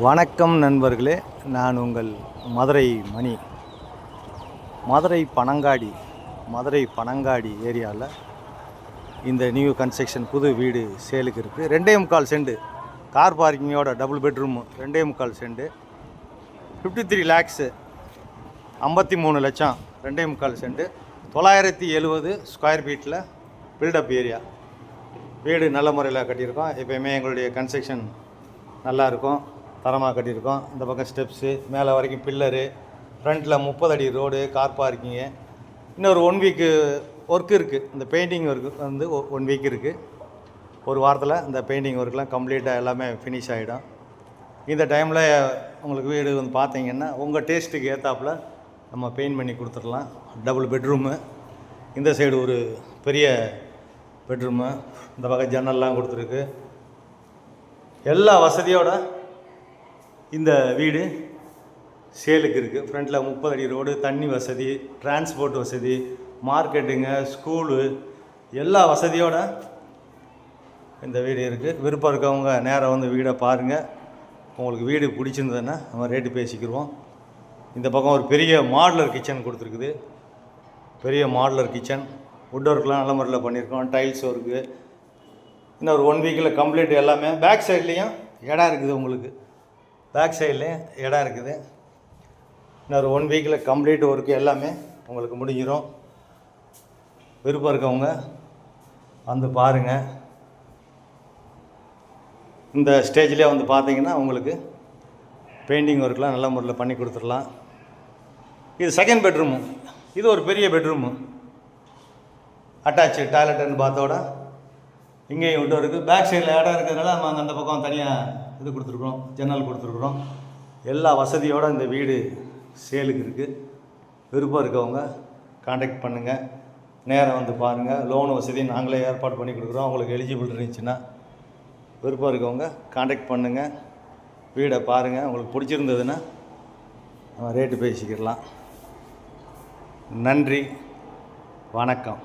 வணக்கம் நண்பர்களே, நான் உங்கள் மதுரை மணி. மதுரை பனங்காடி ஏரியாவில் இந்த நியூ கன்ஸ்ட்ரக்ஷன் புது வீடு சேலுக்கு இருக்குது. 2.25 சென்ட் கார் பார்க்கிங்கோட டபுள் பெட்ரூம் 2.25 சென்ட் 53 லேக்ஸு 53 லட்சம் 2.25 சென்ட் 970 ஸ்கொயர் ஃபீட்டில் பில்டப் ஏரியா. வீடு நல்ல முறையில் கட்டியிருக்கோம். எப்போயுமே எங்களுடைய கன்ஸ்ட்ரக்ஷன் நல்லாயிருக்கும், தரமாக கட்டியிருக்கோம். இந்த பக்கம் ஸ்டெப்ஸு, மேலே வரைக்கும் பில்லரு, ஃப்ரண்ட்டில் 30 அடி ரோடு, கார் பார்க்கிங்கு. இன்னொரு 1 வீக்கு ஒர்க் இருக்குது. இந்த பெயிண்டிங் ஒர்க்கு வந்து 1 வீக் இருக்குது. ஒரு வாரத்தில் இந்த பெயிண்டிங் ஒர்க்லாம் கம்ப்ளீட்டாக எல்லாமே ஃபினிஷ் ஆகிடும். இந்த டைமில் உங்களுக்கு வீடு வந்து பார்த்தீங்கன்னா உங்கள் டேஸ்ட்டுக்கு ஏற்றாப்புல நம்ம பெயிண்ட் பண்ணி கொடுத்துடலாம். டபுள் பெட்ரூமு, இந்த சைடு ஒரு பெரிய பெட்ரூமு, இந்த பக்கம் ஜன்னல்லாம் கொடுத்துருக்கு. எல்லா வசதியோட இந்த வீடு சேலுக்கு இருக்குது. ஃப்ரண்ட்டில் 30 அடி ரோடு, தண்ணி வசதி, டிரான்ஸ்போர்ட் வசதி, மார்க்கெட்டுங்க, ஸ்கூலு, எல்லா வசதியோடு இந்த வீடு இருக்குது. விருப்பம் இருக்கவங்க நேராக வந்து வீடை பாருங்கள். உங்களுக்கு வீடு பிடிச்சிருந்ததுன்னா நம்ம ரேட்டு பேசிக்கிடுவோம். இந்த பக்கம் ஒரு பெரிய மாடுலர் கிச்சன் கொடுத்துருக்குது. பெரிய மாடுலர் கிச்சன், வுட் ஒர்க்லாம் நல்ல முறையில் பண்ணியிருக்கோம். Tiles work. இன்னும் ஒரு 1 வீக்கில் கம்ப்ளீட் எல்லாமே. பேக் சைட்லேயும் இடம் இருக்குது. உங்களுக்கு பேக் சைட்லேயும் இடம் இருக்குது. இன்னொரு 1 வீக்கில் கம்ப்ளீட் ஒர்க்கு எல்லாமே உங்களுக்கு முடிஞ்சிடும். விருப்பம் இருக்கவங்க வந்து பாருங்கள். இந்த ஸ்டேஜ்லேயே வந்து பார்த்தீங்கன்னா உங்களுக்கு பெயிண்டிங் ஒர்க்லாம் நல்ல முறையில் பண்ணி கொடுத்துடலாம். இது செகண்ட் பெட்ரூமு. இது ஒரு பெரிய பெட்ரூமு, அட்டாச்சு டாய்லெட் அண்ட் பாத்தோட இங்கேயும் விட்டு இருக்குது. பேக் சைடில் இடம் இருக்கிறதுனால நம்ம அந்த பக்கம் தனியாக இது கொடுத்துருக்குறோம், ஜன்னல் கொடுத்துருக்குறோம். எல்லா வசதியோடு இந்த வீடு சேலுக்கு இருக்குது. விருப்பம் இருக்கவங்க கான்டாக்ட் பண்ணுங்கள், நேரம் வந்து பாருங்கள். லோன் வசதி நாங்களே ஏற்பாடு பண்ணி கொடுக்குறோம். உங்களுக்கு எலிஜிபிள் இருந்துச்சுன்னா விருப்பம் இருக்கவங்க கான்டாக்ட் பண்ணுங்கள், வீடை பாருங்கள். உங்களுக்கு பிடிச்சிருந்ததுன்னா ரேட்டு பேசிக்கிடலாம். நன்றி, வணக்கம்.